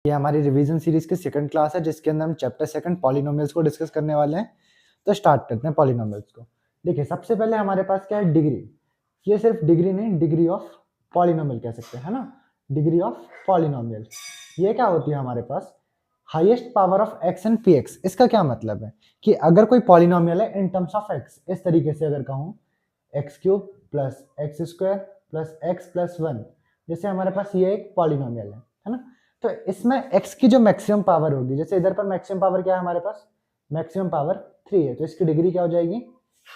ये हमारी revision series की सेकंड क्लास है जिसके अंदर हम चैप्टर सेकंड पॉलिनोमियल्स को डिस्कस करने वाले हैं। तो स्टार्ट करते हैं पॉलिनोमियल्स को। देखिए सबसे पहले हमारे पास क्या है, डिग्री। ये सिर्फ डिग्री नहीं, डिग्री ऑफ पॉलिनोमियल कह सकते हैं, है ना। डिग्री ऑफ पॉलिनोमियल ये क्या होती है हमारे पास, highest power of X and P X. इसका क्या मतलब है कि अगर कोई पॉलिनोमियल है इन टर्म्स ऑफ एक्स, इस तरीके से अगर कहूँ x cube plus x square plus x plus one, जैसे हमारे पास ये एक पॉलिनोमियल है ना। तो इसमें x की जो मैक्सिमम पावर होगी, जैसे इधर पर मैक्सिमम पावर क्या है हमारे पास, मैक्सिमम पावर 3 है, तो इसकी डिग्री क्या हो जाएगी,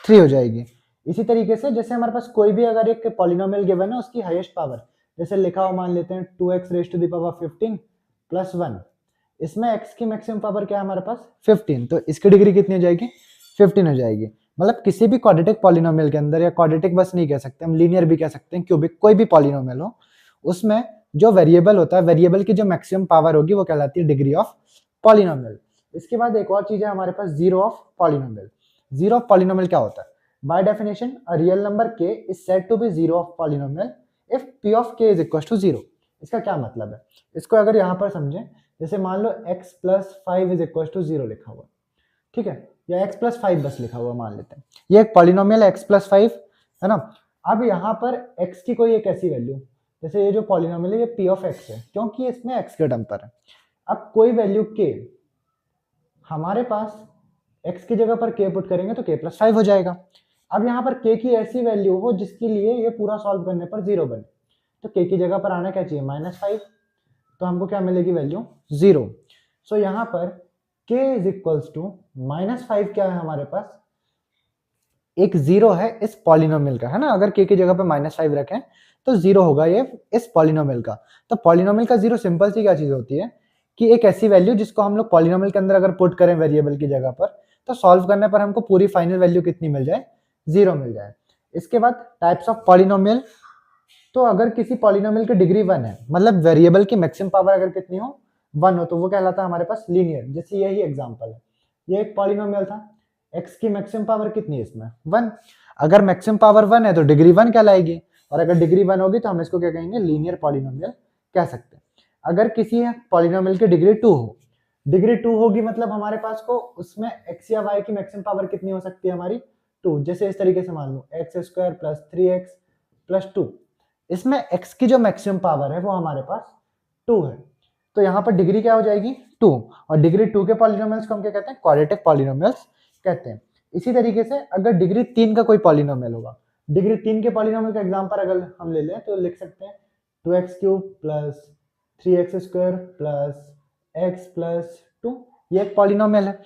3 हो जाएगी। इसी तरीके से जैसे हमारे पास कोई भी अगर एक पॉलिनोमियल गिवन है उसकी हाईएस्ट पावर, जैसे लिखा हुआ मान लेते हैं 2x raise to the power 15 plus 1, इसमें x की मैक्सिमम पावर क्या है हमारे पास 15, तो इसकी डिग्री कितनी हो जाएगी, 15 हो जाएगी। मतलब किसी भी क्वाड्रेटिक पॉलिनोमियल के अंदर, या क्वाड्रेटिक बस नहीं कह सकते हम, लीनियर भी कह सकते हैं, क्यूबिक, कोई भी पॉलिनोमियल हो, उसमें जो वेरिएबल होता है, वेरिएबल की जो मैक्सिमम पावर होगी वो कहलाती है डिग्री ऑफ पॉलिनोमियल। इसके बाद एक और चीज है हमारे पास, zero of polynomial. Zero of polynomial क्या होता है, by definition a real number k is said to be zero of polynomial if p of k is equal to 0। इसका क्या मतलब है, इसको अगर यहाँ पर समझें, जैसे मान लो x plus 5 is equal to 0 लिखा हुआ, ठीक है, या x प्लस 5 बस लिखा हुआ मान लेते हैं, ये एक पॉलिनोमियल है x प्लस 5, है ना। अब यहाँ पर x की कोई एक ऐसी वैल्यू, जैसे ये जो पॉलिनोमियल है ये p ऑफ x है, क्योंकि इसमें x के टर्म पर है। अब कोई वैल्यू k हमारे पास x की जगह पर k पुट करेंगे तो k प्लस 5 हो जाएगा। अब यहाँ पर k की ऐसी वैल्यू हो जिसके लिए ये पूरा सॉल्व करने पर 0 बने, तो k की जगह पर आना क्या चाहिए, -5, तो हमको क्या मिलेगी वैल्यू 0। सो यहाँ पर k इज इक्वल्स टू -5 क्या है हमारे पास, एक 0 है इस पॉलिनोमियल का, है ना। अगर k की जगह पे -5 रखें तो 0 होगा ये इस पॉलिनोमियल का। तो पॉलिनोमियल का 0 सिंपल सी क्या चीज होती है कि एक ऐसी वैल्यू जिसको हम लोग पॉलिनोमियल के अंदर अगर पुट करें वेरिएबल की जगह पर, तो सॉल्व करने पर हमको पूरी फाइनल वैल्यू कितनी मिल जाए, 0 मिल जाए। इसके बाद टाइप्स ऑफ पॉलिनोमियल, तो अगर किसी पॉलिनोमियल की डिग्री 1 है, मतलब वेरिएबल की मैक्सिमम पावर अगर कितनी हो, 1 हो, तो वो कहलाता है हमारे पास लीनियर। जैसे यही एग्जांपल है, ये एक पॉलिनोमियल था, x की मैक्सिमम पावर कितनी है इसमें 1, अगर मैक्सिमम पावर 1 है तो डिग्री 1 कहलाएगी, और अगर डिग्री 1 होगी तो हम इसको क्या कहेंगे, लीनियर पॉलिनोमियल कह सकते हैं। अगर किसी पॉलिनोमियल की डिग्री 2 हो, डिग्री 2 होगी मतलब हमारे पास को उसमें x या y की मैक्सिमम पावर कितनी हो सकती है हमारी 2, जैसे इस तरीके से मान लो X square plus 3x plus 2, इसमें x की जो मैक्सिमम पावर है वो हमारे पास 2 है, तो यहाँ पर डिग्री क्या हो जाएगी 2, और डिग्री 2 के पॉलिनोमियल्स को हम क्या कहते हैं, क्वाड्रेटिक पॉलिनोमियल्स कहते हैं। इसी तरीके से अगर डिग्री 3 का कोई पॉलिनोमियल होगा, डिग्री 3 के पॉलिनोमियल का एग्जांपल अगर हम ले लें तो लिख सकते हैं 2x cube plus 3x square plus x plus 2, ये एक पॉलिनोमियल है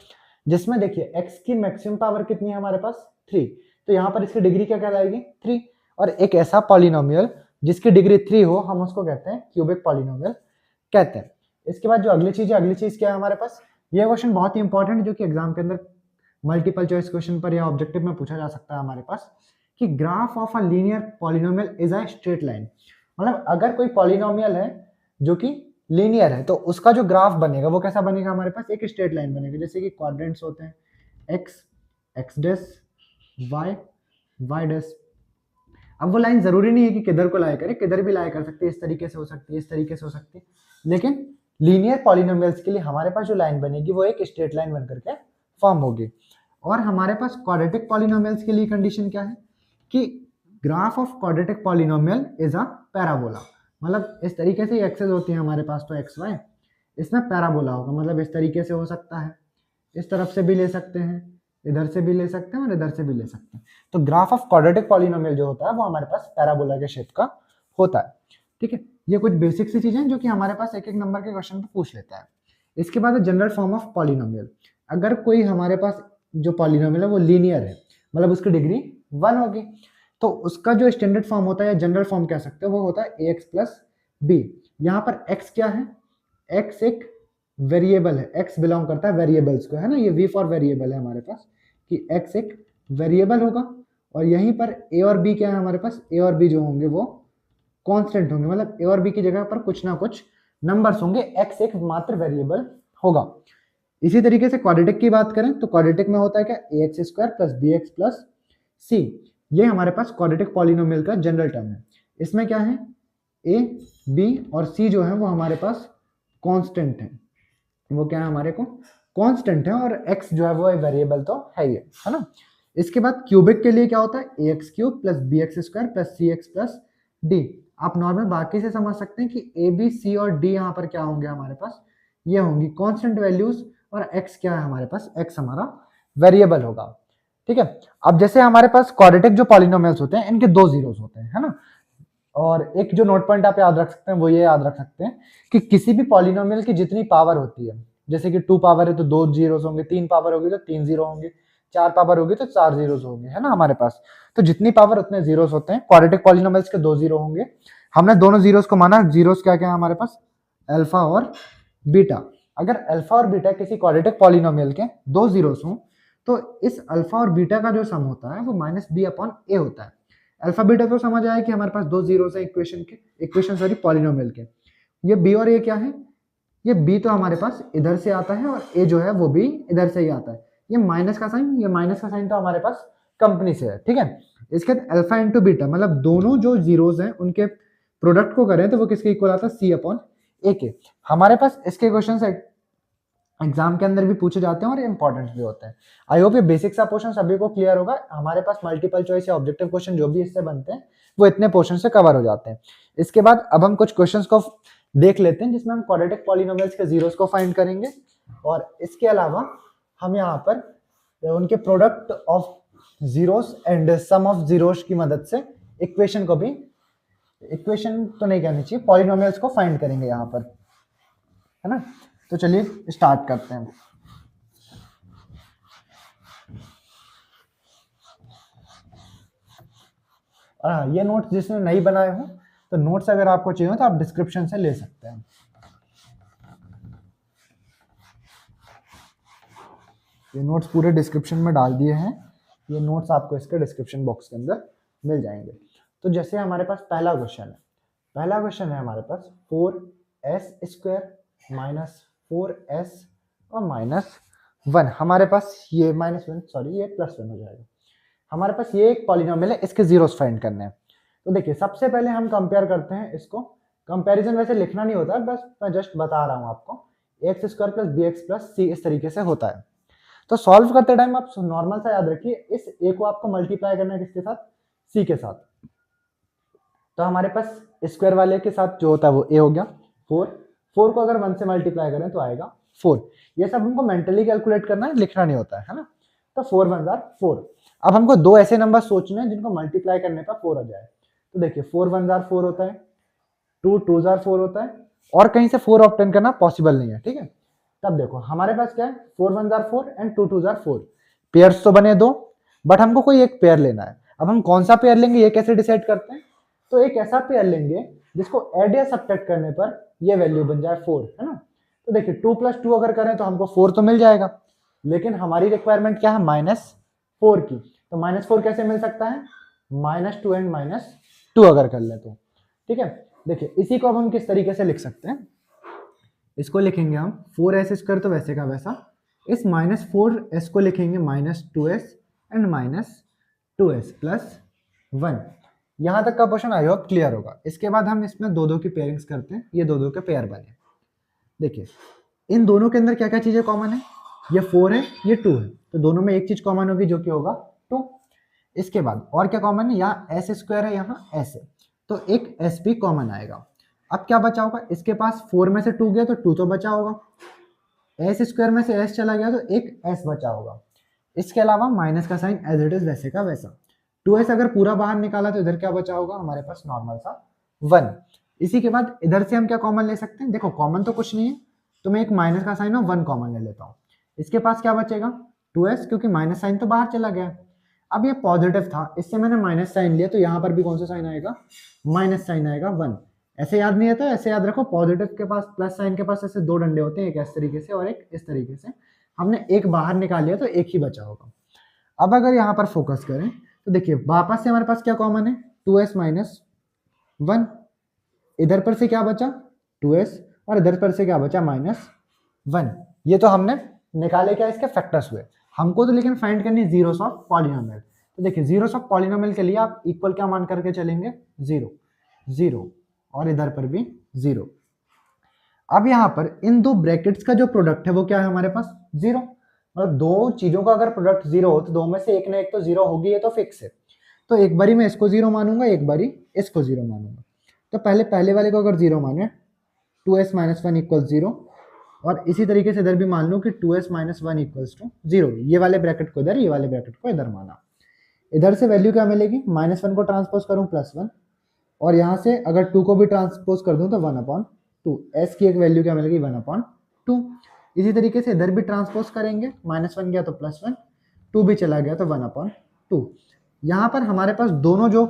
जिसमें देखिए x की मैक्सिमम पावर कितनी है हमारे पास 3, तो यहाँ पर इसकी डिग्री क्या कहलाएगी 3। और एक ऐसा पॉलिनोमियल जिसकी डिग्री 3 हो, हम उसको कहते हैं क्यूबिक पॉलिनोमियल कहते हैं। इसके बाद जो अगली चीज है, अगली चीज क्या है हमारे पास, ये क्वेश्चन बहुत ही इंपॉर्टेंट है जो कि एग्जाम के अंदर मल्टीपल चॉइस क्वेश्चन पर या ऑब्जेक्टिव में पूछा जा सकता है हमारे पास, कि graph of a linear polynomial is a straight line. मतलब अगर कोई पॉलिनोमियल है जो कि लीनियर है तो उसका जो ग्राफ बनेगा वो कैसा बनेगा हमारे पास, एक स्ट्रेट लाइन बनेगा, जैसे कि क्वाड्रेंट्स होते हैं x, x dash, y, y dash. अब वो लाइन जरूरी नहीं है कि किधर को लाया करे, किधर भी लाया कर सकते हैं, इस तरीके से हो सकती है, इस तरीके से हो सकती है, लेकिन लीनियर पॉलिनोमियल्स के लिए हमारे पास जो लाइन बनेगी वो एक स्ट्रेट लाइन बनकर के फॉर्म होगी। और हमारे पास क्वाड्रेटिक पॉलिनोमियल्स के लिए कंडीशन क्या है कि graph of quadratic polynomial is a parabola. मतलब इस तरीके से एक्सेस होती है हमारे पास, तो एक्स वाई, इसमें पैराबोला होगा, मतलब इस तरीके से हो सकता है, इस तरफ से भी ले सकते हैं, इधर से भी ले सकते हैं और इधर से भी ले सकते हैं। तो ग्राफ ऑफ क्वाड्रेटिक पॉलिनोमियल जो होता है वो हमारे पास पैराबोला के शेप का होता है, ठीक है। ये कुछ बेसिक सी चीजें जो कि हमारे पास एक एक नंबर के क्वेश्चन पे पूछ लेता है। इसके बाद जनरल फॉर्म ऑफ पॉलिनोमियल, अगर कोई हमारे पास जो पॉलिनोमियल है वो लीनियर है, मतलब उसकी डिग्री 1 होगी, तो उसका जो स्टैंडर्ड फॉर्म होता है या जनरल फॉर्म कह सकते हो वो होता है ax प्लस बी। यहाँ पर x क्या है, x एक वेरिएबल है, x बिलोंग करता है वेरिएबल्स को, है ना, ये v फॉर वेरिएबल है हमारे पास, कि x एक वेरिएबल होगा, और यहीं पर a और b क्या है हमारे पास, a और b जो होंगे वो कांस्टेंट होंगे, मतलब a और b की जगह पर कुछ ना कुछ नंबर्स होंगे, x एक मात्र वेरिएबल होगा। इसी तरीके से क्वाड्रेटिक की बात करें तो क्वाड्रेटिक में होता है क्या, ax square plus bx plus c, ये हमारे पास क्वाड्रेटिक पॉलिनोमियल का जनरल टर्म है। इसमें क्या है, a b और c जो है वो हमारे पास कांस्टेंट है, वो क्या है हमारे को कांस्टेंट है, और x जो है वो वेरिएबल तो है ही है ना। इसके बाद क्यूबिक के लिए क्या होता है ax cube plus bx square plus cx plus d। आप नॉर्मल बाकी से समझ सकते हैं कि a b c और d यहाँ पर क्या होंगे हमारे पास, ये होंगी कांस्टेंट वैल्यूज, और x क्या है हमारे पास, x हमारा वेरिएबल होगा, ठीक है। अब जैसे हमारे पास क्वाड्रेटिक जो पॉलिनोमियल्स होते हैं इनके दो जीरोस होते हैं, है ना। और एक जो नोट पॉइंट आप याद रख सकते हैं वो ये याद रख सकते हैं कि किसी भी पॉलिनोमियल की जितनी पावर होती है, जैसे कि 2 पावर है तो 2 जीरोस होंगे, 3 पावर होगी तो 3 जीरो होंगे, 4 पावर होगी तो 4 जीरोस होंगे, है ना हमारे पास। तो जितनी पावर उतने जीरोस होते हैं, क्वाड्रेटिक पॉलिनोमियल्स के 2 जीरो होंगे। हमने दोनों जीरोस को माना, जीरोस क्या क्या है हमारे पास, अल्फा और बीटा। अगर अल्फा और बीटा किसी क्वाड्रेटिक पॉलिनोमियल के 2 जीरोस हों तो इस अल्फा और बीटा का जो सम होता है वो माइनस बी अपॉन ए होता है। अल्फा बीटा तो समझ आया कि हमारे पास 2 जीरोस है इक्वेशन सॉरी पॉलिनोमियल के। ये बी और ए क्या है, ये बी तो हमारे पास इधर से आता है और ए जो है वो भी इधर से ही आता है। ये माइनस का साइन, ये माइनस का साइन तो हमारे पास कंपनी से है, ठीक है। इसके बाद अल्फा इंटू बीटा, मतलब दोनों जो जीरोस हैं उनके प्रोडक्ट को करें तो वो किसके इक्वल आता है, सी अपॉन ए के। हमारे पास इसके क्वेश्चन एग्जाम के अंदर भी पूछे जाते हैं और इंपॉर्टेंट भी होते हैं। आई होप ये बेसिक सा पोर्शन सभी को क्लियर होगा। हमारे पास मल्टीपल चॉइस या ऑब्जेक्टिव क्वेश्चन जो भी इससे बनते हैं वो इतने पोर्शन से कवर हो जाते हैं। इसके बाद अब हम कुछ क्वेश्चंस को देख लेते हैं जिसमें हम क्वाड्रेटिक पॉलिनोमियल्स के जीरोस को फाइंड करेंगे, और इसके अलावा हम यहाँ पर उनके product of zeros and sum of zeros की मदद से इक्वेशन को भी, इक्वेशन तो नहीं कहनी चाहिए, पॉलिनोमियल्स को फाइंड करेंगे यहाँ पर, है ना। तो चलिए स्टार्ट करते हैं। और हाँ, ये नोट्स जिसने नहीं बनाए हो तो नोट्स अगर आपको चाहिए हो तो आप डिस्क्रिप्शन से ले सकते हैं। ये नोट्स पूरे डिस्क्रिप्शन में डाल दिए हैं, ये नोट्स आपको इसके डिस्क्रिप्शन बॉक्स के अंदर मिल जाएंगे। तो जैसे हमारे पास पहला क्वेश्चन है हमारे पास 4s स्क्वायर माइनस 4s और माइनस 1। हमारे पास ये -1 सॉरी ये +1 हो जाएगा। हमारे पास ये एक पॉलिनोमियल है, इसके जीरोस फाइंड करने हैं। तो देखिए सबसे पहले हम कंपेयर करते हैं इसको। कंपैरिजन वैसे लिखना नहीं होता, बस मैं जस्ट बता रहा हूँ आपको। x square plus B X plus C इस तरीके से होता है। तो सॉल्व करते टाइम आप नॉर्मल सा याद रखिए, इस a को आपको मल्टीप्लाई करना है किसके साथ, c के साथ। तो हमारे पास स्क्वायर वाले के साथ जो होता है वो a हो गया 4 को अगर 1 से मल्टीप्लाई करें तो आएगा 4। ये सब हमको मेंटली कैलकुलेट करना है, लिखना नहीं होता है ना। तो 4 1 जार 4। अब हमको दो ऐसे नंबर सोचने हैं जिनको मल्टीप्लाई करने पर 4 आ जाए। तो देखिए 4 1 जार 4 होता है, 2 2 जार 4 होता है, और कहीं से 4 ऑब्टेन करना पॉसिबल नहीं है, ठीक है। तब देखो हमारे पास क्या है, 4 1 जार 4 एंड 2 2 जार 4। पेयर्स तो बने दो, बट हमको कोई एक पेयर लेना है। अब हम कौन सा पेयर लेंगे ये कैसे डिसाइड करते हैं, तो एक ऐसा पेयर लेंगे जिसको ऐड या सब्ट्रैक्ट करने पर ये वैल्यू बन जाए 4, है ना। तो देखिए 2 + 2 अगर करें तो हमको 4 तो मिल जाएगा, लेकिन हमारी रिक्वायरमेंट क्या है -4 की। तो -4 कैसे मिल सकता है, -2 एंड -2 अगर कर ले तो, ठीक है। देखिए इसी को अब हम किस तरीके से लिख सकते हैं, इसको लिखेंगे हम 4s स्क्वायर तो वैसे का वैसा, इस -4s को लिखेंगे -2s एंड -2s प्लस 1। यहां तक का क्वेश्चन आई होप क्लियर होगा। इसके बाद हम इसमें दो दो की पेयरिंग्स करते हैं, ये दो दो के पेयर बने। देखिए इन दोनों के अंदर क्या क्या चीजें कॉमन है, ये 4 है ये 2 है, तो दोनों में एक चीज कॉमन होगी जो कि होगा 2। इसके बाद और क्या कॉमन है, यहाँ s स्क्वायर है यहाँ s है, तो एक s भी कॉमन आएगा। अब क्या बचा होगा, इसके पास 4 में से 2 गया तो 2 तो बचा होगा, s स्क्वायर में से s चला गया तो एक s बचा होगा। इसके अलावा माइनस का साइन एज इट इज वैसे का वैसा। 2s अगर पूरा बाहर निकाला तो इधर क्या बचा होगा हमारे पास नॉर्मल सा 1। इसी के बाद इधर से हम क्या कॉमन ले सकते हैं, देखो कॉमन तो कुछ नहीं है, तो मैं एक माइनस का साइन और 1 कॉमन ले लेता हूँ। इसके पास क्या बचेगा 2s, क्योंकि माइनस साइन तो बाहर चला गया। अब ये पॉजिटिव था, इससे मैंने माइनस साइन लिया, तो यहाँ पर भी कौन सा साइन आएगा, माइनस साइन आएगा 1। ऐसे याद नहीं आता, ऐसे याद रखो पॉजिटिव के पास प्लस साइन के पास ऐसे दो डंडे होते हैं, एक इस तरीके से और एक इस तरीके से। हमने एक बाहर निकाल लिया तो एक ही बचा होगा। अब अगर यहाँ पर फोकस करें तो देखिए वापस से हमारे पास क्या कॉमन है, 2s माइनस 1। इधर पर से क्या बचा 2s और इधर पर से क्या बचा -1। ये तो हमने निकाले क्या, इसके फैक्टर्स हुए। हमको तो लेकिन फाइंड करनी जीरोस ऑफ पॉलिनोमियल। तो देखिए जीरोस ऑफ पॉलिनोमियल के लिए आप इक्वल क्या मान करके चलेंगे, 0 0, और इधर पर भी 0। अब यहाँ पर इन दो ब्रैकेट्स का जो प्रोडक्ट है वो क्या है हमारे पास, जीरो। मतलब दो चीजों का अगर प्रोडक्ट जीरो हो तो दो में से एक ना एक तो जीरो होगी, ये तो फिक्स है। तो एक बारी मैं इसको जीरो मानूंगा, एक बारी इसको जीरो मानूंगा। तो पहले वाले को अगर जीरो माने, 2s minus one equal zero, और इसी तरीके से इधर भी मान लूँ कि 2s minus one equals to zero. ये वाले ब्रैकेट को इधर, ये वाले ब्रैकेट को इधर माना। इधर से वैल्यू क्या मिलेगी, माइनस वन को ट्रांसपोज करूँ प्लस वन, और यहाँ से अगर टू को भी ट्रांसपोज कर दूँ तो वन अपॉन टू। एस की एक वैल्यू क्या मिलेगी, वन अपॉन टू। इसी तरीके से इधर भी ट्रांसपोज करेंगे, माइनस वन गया तो प्लस वन, टू भी चला गया तो वन अपॉन टू। यहाँ पर हमारे पास दोनों जो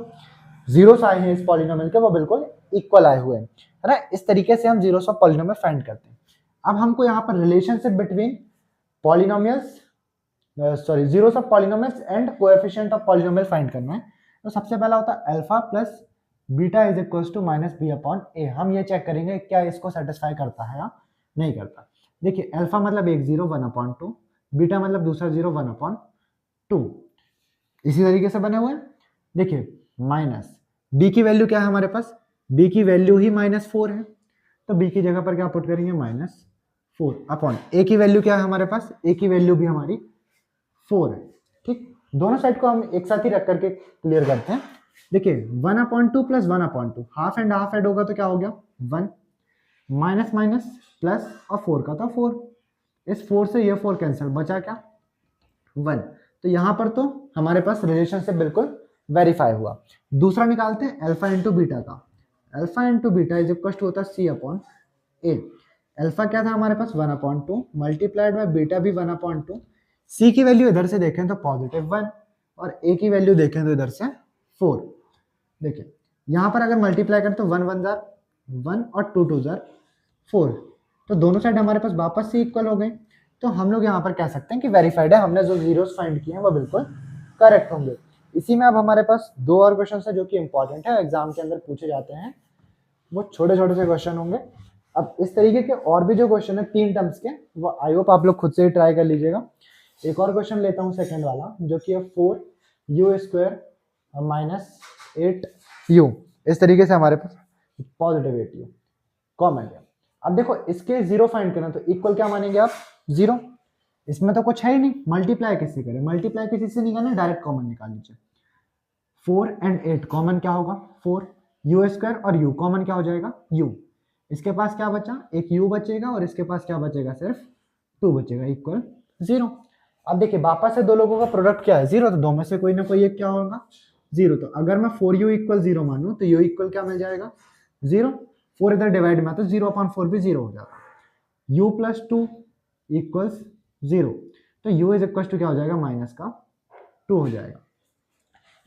जीरोस आए हैं इस पॉलिनोमियल के वो बिल्कुल इक्वल आए हुए हैं, है ना। इस तरीके से हम जीरोस ऑफ पॉलिनोमियल फाइंड करते हैं। अब हमको यहाँ पर relationship between polynomials, sorry zeros of polynomials and coefficient of polynomial find करना है। तो सबसे पहला होता है alpha plus beta is equals to minus B upon A. हम ये चेक करेंगे क्या इसको सेटिस्फाई करता है या नहीं करता। देखिए अल्फा मतलब एक zero, one upon to, beta मतलब दूसरा जीरो, वन अपॉन टू। इसी तरीके से बने हुए हैं। देखिए माइनस बी की वैल्यू क्या है हमारे पास, बी की वैल्यू ही माइनस फोर है, तो बी की जगह पर क्या पुट करेंगे, माइनस फोर अपॉन ए की वैल्यू क्या है हमारे पास, ए की वैल्यू भी हमारी फोर है। ठीक, दोनों साइड को हम एक साथ ही रख करके क्लियर करते हैं। देखिए one upon two plus one upon to, half and half add होगा तो क्या हो गया, वन, माइनस माइनस प्लस, और फोर का था फोर, इस फोर से ये फोर कैंसिल, बचा क्या, वन। तो यहाँ पर तो हमारे पास रिलेशनशिप बिल्कुल वेरीफाई हुआ। दूसरा निकालते हैं अल्फा इंटू बीटा का। Alpha into beta is equal to होता है सी अपॉन ए। अल्फा क्या था हमारे पास, one upon two, multiplied by beta भी वन अपॉन टू। सी की वैल्यू इधर से देखें तो पॉजिटिव वन, और ए की वैल्यू देखें तो इधर से फोर। देखिए यहाँ पर अगर मल्टीप्लाई करें तो वन वन जार वन और टू टू जार फोर, तो दोनों साइड हमारे पास वापस से इक्वल हो गए। तो हम लोग यहाँ पर कह सकते हैं कि वेरीफाइड है, हमने जो जीरोस फाइंड किए हैं वो बिल्कुल करेक्ट होंगे। इसी में अब हमारे पास दो और क्वेश्चन है जो कि इंपॉर्टेंट है, एग्जाम के अंदर पूछे जाते हैं। वो छोटे छोटे से क्वेश्चन होंगे। अब इस तरीके के और भी जो क्वेश्चन है तीन टर्म्स के, वो आई होप आप लोग खुद से ही ट्राई कर लीजिएगा। एक और क्वेश्चन लेता हूँ सेकंड वाला, जो कि है 4u² माइनस 8u। इस तरीके से हमारे पास पॉजिटिव 8u कॉमन है। अब देखो इसके जीरो फाइंड करना, तो इक्वल क्या मानेंगे आप, जीरो। इसमें तो कुछ है ही नहीं, मल्टीप्लाई किससे करें, मल्टीप्लाई किसी से नहीं करना, डायरेक्ट कॉमन निकाल लीजिए। 4 एंड 8 कॉमन क्या होगा, 4, u² और u कॉमन क्या हो जाएगा, u। इसके पास क्या बचा, एक u बचेगा, और इसके पास क्या बचेगा, सिर्फ 2 बचेगा, इक्वल 0। अब देखिए वापस से दो लोगों का प्रोडक्ट क्या है, जीरो, तो दो में से कोई ना कोई एक क्या होगा, जीरो। तो अगर मैं 4u इक्वल 0 मानूं तो u इक्वल क्या मिल जाएगा, 0। 4 इधर डिवाइड में तो 0 अपॉन 4 भी 0 हो जाता। u प्लस 2 इक्वल्स 0, तो u इज इक्वल टू क्या हो जाएगा, माइनस का 2 हो जाएगा।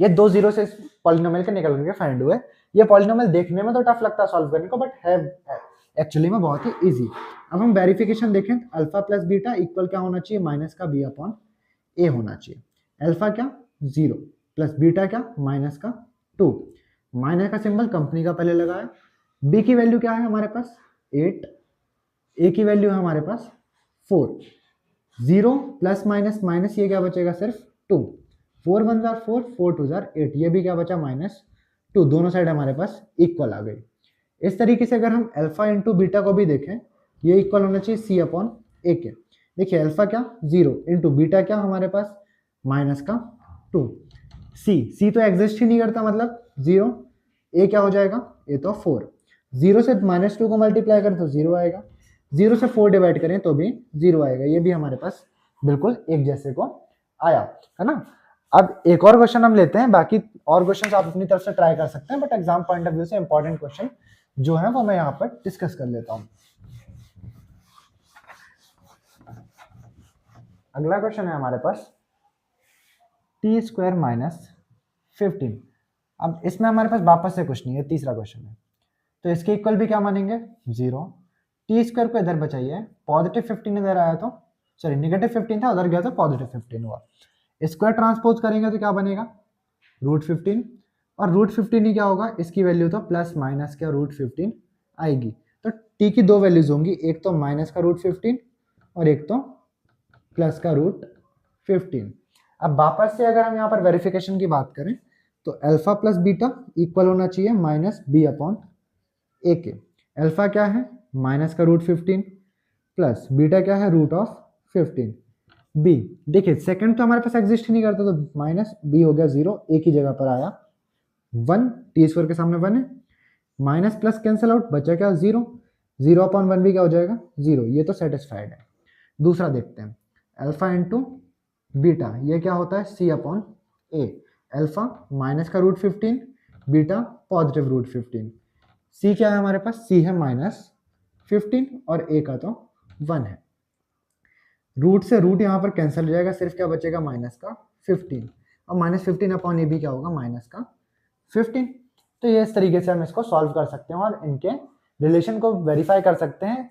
ये दो जीरो से इस पॉलिनोमियल के निकल के फाइंड हुए। ये पॉलिनोमियल देखने में तो टफ लगता है सॉल्व करने को, बट है एक्चुअली में बहुत ही इजी। अब हम वेरिफिकेशन देखें, अल्फा प्लस बीटा इक्वल क्या होना चाहिए, माइनस का बी अपॉन ए होना चाहिए। अल्फा क्या, 0, प्लस बीटा क्या, माइनस का 2। माइनस का सिंबल कंपनी का पहले लगाया। बी की वैल्यू क्या है हमारे पास, 8, ए की वैल्यू है हमारे पास 4। 0 प्लस माइनस माइनस, ये क्या बचेगा, सिर्फ 2। 4 वन जार 4, 4 टू जार 8, ये भी क्या बचा, माइनस 2। दोनों साइड हमारे पास इक्वल आ गई। इस तरीके से अगर हम अल्फा इंटू बीटा को भी देखें, ये इक्वल होना चाहिए सी अपॉन ए के। देखिए अल्फा क्या, 0 इंटू बीटा क्या हमारे पास, माइनस का 2। सी तो एग्जिस्ट ही नहीं करता, मतलब 0। ए क्या हो जाएगा, ए तो 4। 0 से माइनस 2 को मल्टीप्लाई करें तो 0 आएगा, 0 से 4 डिवाइड करें तो भी 0 आएगा। ये भी हमारे पास बिल्कुल एक जैसे को आया, है ना। अब एक और क्वेश्चन हम लेते हैं, बाकी और क्वेश्चन आप अपनी तरफ से ट्राई कर सकते हैं, but exam point of view से इंपॉर्टेंट क्वेश्चन जो है वो मैं यहाँ पर डिस्कस कर लेता हूँ। अगला क्वेश्चन है हमारे पास t² माइनस 15। अब इसमें हमारे पास वापस से कुछ नहीं है, तीसरा क्वेश्चन है, तो इसके इक्वल भी क्या मानेंगे, 0। t² को इधर बचाइए, पॉजिटिव 15 इधर आया तो, सॉरी नेगेटिव 15 था, उधर गया तो पॉजिटिव 15 हुआ। स्क्वायर ट्रांसपोज करेंगे तो क्या बनेगा, √15, और √15 ही क्या होगा, इसकी वैल्यू तो प्लस माइनस क्या √15 आएगी। तो t की दो वैल्यूज होंगी, एक तो माइनस का √15 और एक तो प्लस का √15। अब वापस से अगर हम यहाँ पर वेरिफिकेशन की बात करें तो अल्फा प्लस बीटा इक्वल होना चाहिए माइनस बी अपॉन ए के। अल्फा क्या है, माइनस का रूट 15 प्लस बीटा क्या है रूट ऑफ 15 बी। देखिए सेकंड तो हमारे पास एग्जिस्ट ही नहीं करता, तो माइनस बी हो गया 0, एक ही जगह पर आया 1, टी स्क्वायर के सामने 1 है, माइनस प्लस कैंसिल आउट, बचा क्या 0, 0 अपॉन 1 भी क्या हो जाएगा 0, ये तो सेटिस्फाइड है। दूसरा देखते हैं, अल्फा इंटू बीटा, ये क्या होता है C upon A, alpha minus का रूट 15, बीटा पॉजिटिव रूट 15, सी क्या है हमारे पास, सी है -15 और ए का तो 1 है। रूट से रूट यहाँ पर कैंसिल हो जाएगा, सिर्फ क्या बचेगा माइनस का 15, और -15 अपॉन ए भी क्या होगा माइनस का 15। तो ये इस तरीके से हम इसको सॉल्व कर सकते हैं और इनके रिलेशन को वेरीफाई कर सकते हैं,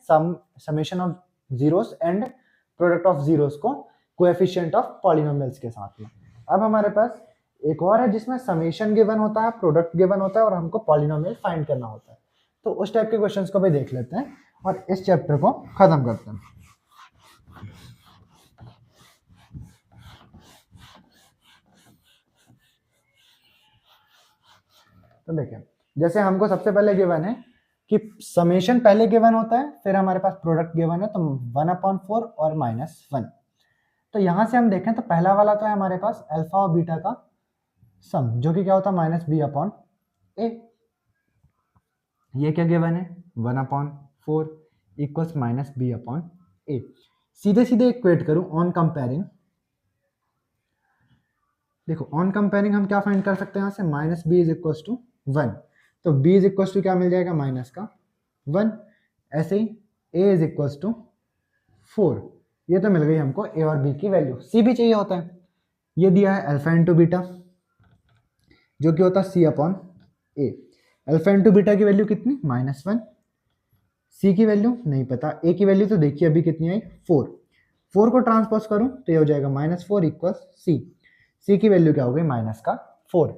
summation of zeros and product of zeros को कोएफिशिएंट ऑफ पॉलिनोमियल्स के साथ में। अब हमारे पास एक और है जिसमें समेशन गिवन होता है, प्रोडक्ट गिवन होता है और हमको पॉलिनोमियल फाइंड करना होता है। तो उस टाइप के क्वेश्चंस को भी देख लेते हैं और इस चैप्टर को खत्म करते हैं। तो देखिए जैसे हमको सबसे पहले गिवन है कि समेशन पहले गिवन होता है, फिर हमारे पास प्रोडक्ट गिवन है, तो 1/4 और -1। तो यहां से हम देखें तो पहला वाला तो है हमारे पास अल्फा और बीटा का सम, जो कि क्या होता है -b/a। ये क्या गिवन है 1/4 इक्वल्स -b/a। सीधे सीधे इक्वेट करूं ऑन कंपेयरिंग, देखो ऑन कंपेयरिंग हम क्या फाइंड कर सकते हैं यहाँ से, -b = 1, तो b = क्या मिल जाएगा माइनस का 1। ऐसे ही a = 4, ये तो मिल गई हमको a और b की वैल्यू। c भी चाहिए होता है, ये दिया है अल्फा इंटू बीटा जो कि होता है c/a। अल्फा इंटू बीटा की वैल्यू कितनी -1, c की वैल्यू नहीं पता, a की वैल्यू तो देखिए अभी कितनी आई 4, 4 को ट्रांसपोज करूं तो ये हो जाएगा -4 इक्वल्स c की वैल्यू क्या हो गई -4।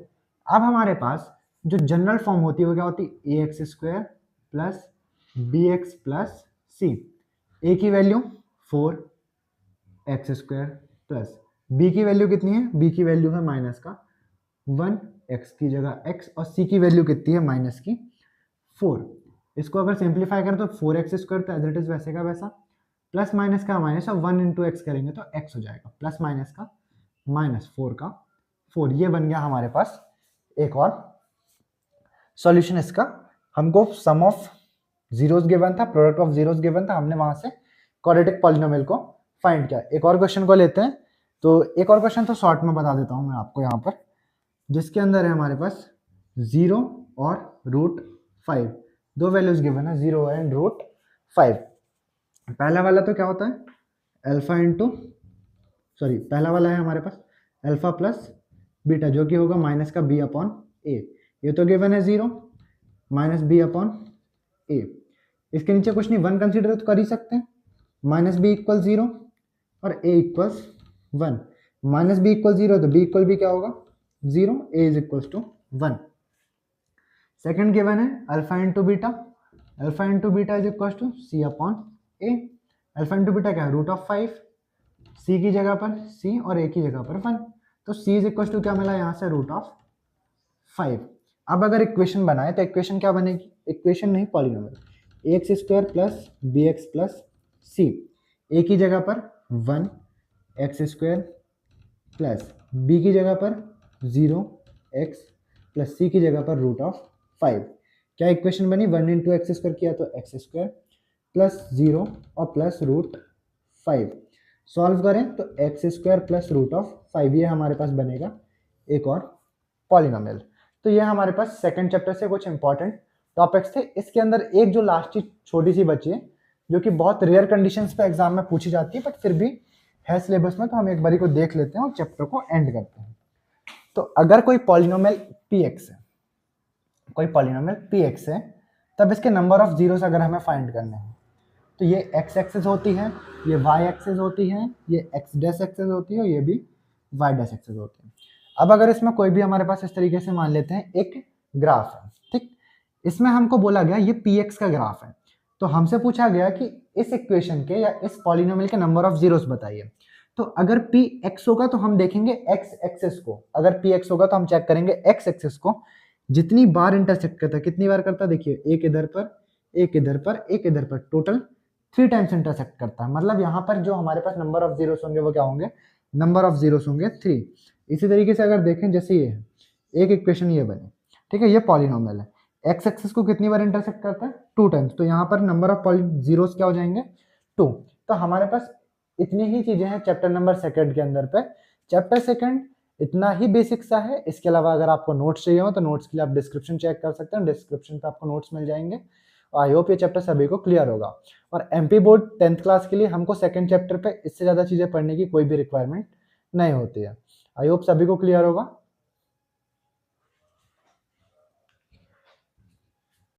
अब हमारे पास जो जनरल फॉर्म होती है वो क्या होती है ax² plus bx plus c। a की वैल्यू 4x² प्लस b की वैल्यू कितनी है, b की वैल्यू है -1, x की जगह x, और c की वैल्यू कितनी है -4। इसको अगर सिंप्लीफाई करें तो 4x² तो एज इट इज वैसे का वैसा, प्लस माइनस का माइनस, और 1 इंटू एक्स करेंगे तो x हो जाएगा, प्लस माइनस का -4 का 4। ये बन गया हमारे पास एक और सॉल्यूशन इसका। हमको सम ऑफ जीरोस गिवन था, प्रोडक्ट ऑफ जीरोस गिवन था, हमने वहां से क्वाड्रेटिक पॉलिनोमियल को फाइंड किया। एक और क्वेश्चन को लेते हैं, तो एक और क्वेश्चन तो शॉर्ट में बता देता हूं मैं आपको यहाँ पर, जिसके अंदर है हमारे पास 0 और √5, दो वैल्यूज गिवन है 0 एंड √5। पहला वाला तो क्या होता है अल्फा इंटू पहला वाला है हमारे पास अल्फा प्लस बीटा जो कि होगा माइनस का b/a। ये तो गिवन है 0 -b/a। इसके नीचे कुछ नहीं, 1 कंसीडर तो कर ही सकते हैं, -b = 0 और a = 1। -b = 0 तो b = भी क्या होगा 0, a = 1। सेकंड गिवन है alpha into beta, alpha into beta = c/a। Alpha into beta क्या है √5, c की जगह पर c और a की जगह पर 1, तो c = क्या मिला यहाँ से √5। अब अगर इक्वेशन बनाए तो इक्वेशन क्या बनेगी, इक्वेशन नहीं polynomial, ax² plus bx plus c, a की जगह पर 1x² प्लस b की जगह पर 0x प्लस c की जगह पर √5। क्या इक्वेशन बनी, 1 इंटू x² किया तो x² प्लस 0 और प्लस √5। सॉल्व करें तो x² प्लस √5, ये हमारे पास बनेगा एक और पॉलिनोमियल। तो ये हमारे पास सेकंड चैप्टर से कुछ इंपॉर्टेंट टॉपिक्स थे। इसके अंदर एक जो लास्ट चीज छोटी सी बची है जो कि बहुत रेयर कंडीशंस पे एग्जाम में पूछी जाती है, बट फिर भी है सिलेबस में, तो हम एक बारी को देख लेते हैं और चैप्टर को एंड करते हैं। तो अगर कोई पॉलिनोमियल px है, कोई पॉलिनोमियल px है, तब इसके नंबर ऑफ जीरोस अगर हमें फाइंड करने हैं तो ये x एक्सिस होती है, ये y एक्सिस होती है, ये x डैश एक्सिस होती है और ये भी y डैश एक्सिस होती है। अब अगर इसमें कोई भी हमारे पास इस तरीके से मान लेते हैं एक ग्राफ है, ठीक, इसमें हमको बोला गया ये px का ग्राफ है, तो हमसे पूछा गया कि इस इक्वेशन के या इस पॉलिनोमियल के नंबर ऑफ जीरोस बताइए। तो अगर px होगा तो हम देखेंगे x एक्सिस को, अगर px होगा तो हम चेक करेंगे x एक्सिस को जितनी बार इंटरसेक्ट करता है, कितनी बार करता है, देखिए एक इधर पर एक इधर पर, एक इधर पर, टोटल 3 टाइम्स इंटरसेक्ट करता है। मतलब यहाँ पर जो हमारे पास नंबर ऑफ जीरोस होंगे वो क्या होंगे, नंबर ऑफ जीरोस होंगे 3। इसी तरीके से अगर देखें जैसे ये है, एक इक्वेशन ये बने, ठीक है, ये पॉलिनोमियल है, एक्स एक्सिस को कितनी बार इंटरसेक्ट करता है, 2 टाइम्स, तो यहाँ पर नंबर ऑफ जीरोस क्या हो जाएंगे, 2। तो हमारे पास इतनी ही चीजें हैं चैप्टर नंबर सेकंड के अंदर पे। चैप्टर सेकंड इतना ही बेसिक सा है। इसके अलावा अगर आपको नोट्स चाहिए हो तो नोट्स के लिए आप डिस्क्रिप्शन चेक कर सकते हैं, डिस्क्रिप्शन पे आपको नोट्स मिल जाएंगे। आई होप ये चैप्टर सभी को क्लियर होगा। और एमपी बोर्ड 10th क्लास के लिए हमको सेकंड चैप्टर पे इससे ज़्यादा चीज़ें पढ़ने की कोई भी रिक्वायरमेंट नहीं होती है। आई होप सभी को क्लियर होगा।